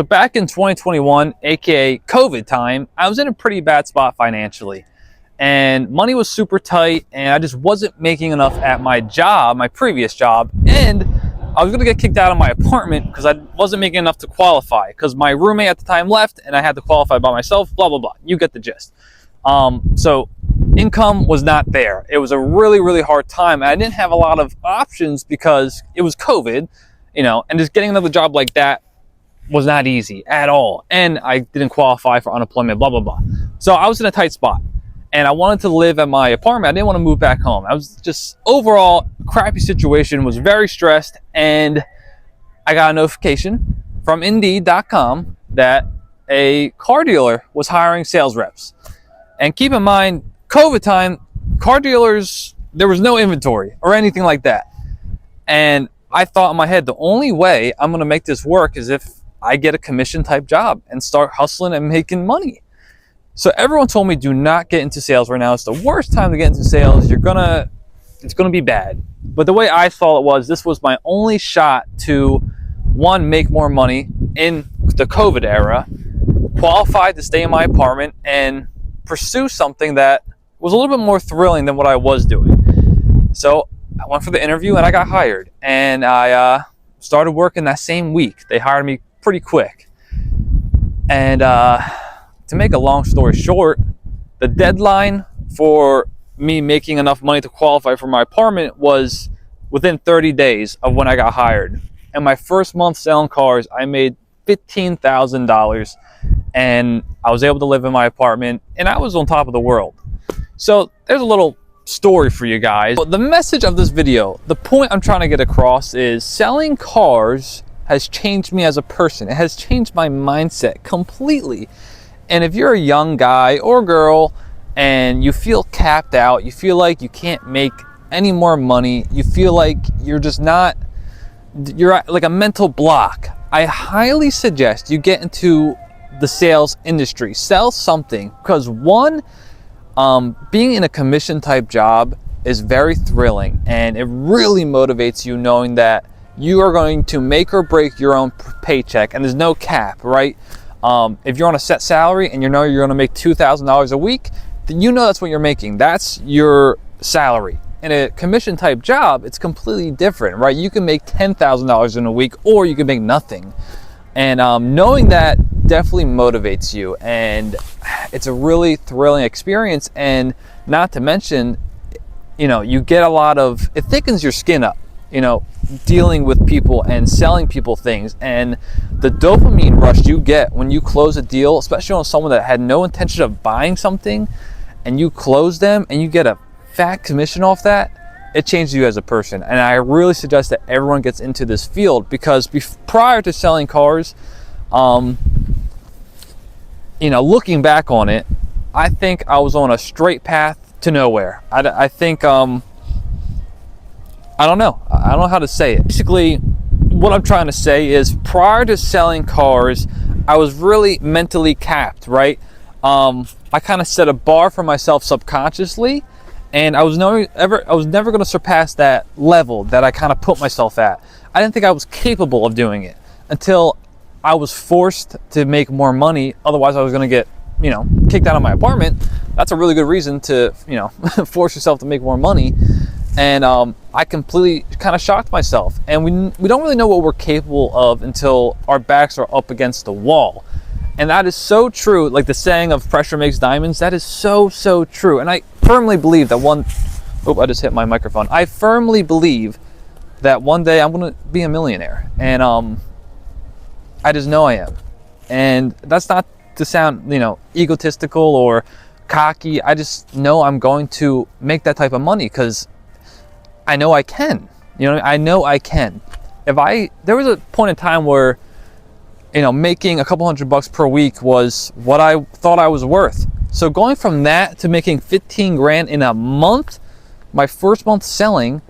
So back in 2021, aka COVID time, I was in a pretty bad spot financially. And money was super tight, and I just wasn't making enough at my job, my previous job, and I was gonna get kicked out of my apartment because I wasn't making enough to qualify, because my roommate at the time left and I had to qualify by myself, blah, blah, blah. You get the gist. So income was not there. It was a really, really hard time. And I didn't have a lot of options because it was COVID, and just getting another job like that was not easy at all. And I didn't qualify for unemployment, blah, blah, blah. So I was in a tight spot and I wanted to live at my apartment. I didn't want to move back home. I was just overall crappy situation, was very stressed. And I got a notification from Indeed.com that a car dealer was hiring sales reps. And keep in mind, COVID time, car dealers, there was no inventory or anything like that. And I thought in my head, the only way I'm going to make this work is if I get a commission type job and start hustling and making money. So everyone told me, do not get into sales right now. It's the worst time to get into sales. It's gonna be bad. But the way I saw it was, this was my only shot to, one, make more money in the COVID era, qualify to stay in my apartment, and pursue something that was a little bit more thrilling than what I was doing. So I went for the interview and I got hired, and I started working that same week. They hired me pretty quick. And to make a long story short, the deadline for me making enough money to qualify for my apartment was within 30 days of when I got hired. And my first month selling cars, I made $15,000, and I was able to live in my apartment, and I was on top of the world. So there's a little story for you guys. But the message of this video, the point I'm trying to get across is, selling cars has changed me as a person. It has changed my mindset completely. And if you're a young guy or girl and you feel capped out, you feel like you can't make any more money, you feel like you're at like a mental block, I highly suggest you get into the sales industry. Sell something, because one, being in a commission type job is very thrilling, and it really motivates you knowing that you are going to make or break your own paycheck, and there's no cap, right? If you're on a set salary and you know you're going to make $2,000 a week, then you know that's what you're making. That's your salary. In a commission type job, it's completely different, right? You can make $10,000 in a week, or you can make nothing. And knowing that definitely motivates you, and it's a really thrilling experience. And not to mention, you get a lot of, it thickens your skin up, dealing with people and selling people things, and the dopamine rush you get when you close a deal, especially on someone that had no intention of buying something, and you close them and you get a fat commission off that, it changes you as a person. And I really suggest that everyone gets into this field, because prior to selling cars, looking back on it, I think I was on a straight path to nowhere. I think I don't know how to say it. Basically, what I'm trying to say is, prior to selling cars, I was really mentally capped, right? I kind of set a bar for myself subconsciously, and I was never going to surpass that level that I kind of put myself at. I didn't think I was capable of doing it until I was forced to make more money. Otherwise, I was going to get, kicked out of my apartment. That's a really good reason to, force yourself to make more money. And I completely kind of shocked myself. And we don't really know what we're capable of until our backs are up against the wall. And that is so true. Like the saying of pressure makes diamonds, that is so, so true. And I firmly believe that I just hit my microphone. I firmly believe that one day I'm going to be a millionaire. And I just know I am. And that's not to sound, egotistical or cocky. I just know I'm going to make that type of money, because I know I can. I know I can. There was a point in time where, making a couple $100 per week was what I thought I was worth. So going from that to making 15 grand in a month, my first month selling,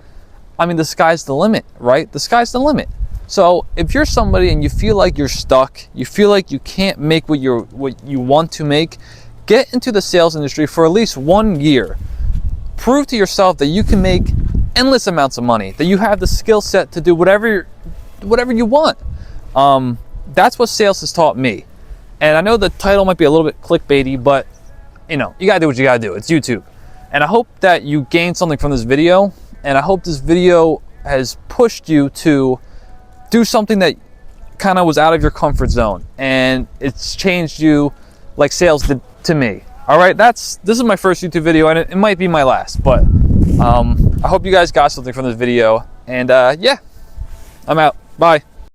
the sky's the limit, right? The sky's the limit. So if you're somebody and you feel like you're stuck, you feel like you can't make what you want to make, get into the sales industry for at least 1 year. Prove to yourself that you can make endless amounts of money, that you have the skill set to do whatever you want. that's what sales has taught me. And I know the title might be a little bit clickbaity, but you know, you gotta do what you gotta do. It's YouTube. And I hope that you gained something from this video, and I hope this video has pushed you to do something that kind of was out of your comfort zone, and it's changed you like sales did to me. All right, this is my first YouTube video, and it might be my last, but I hope you guys got something from this video. And yeah, I'm out. Bye.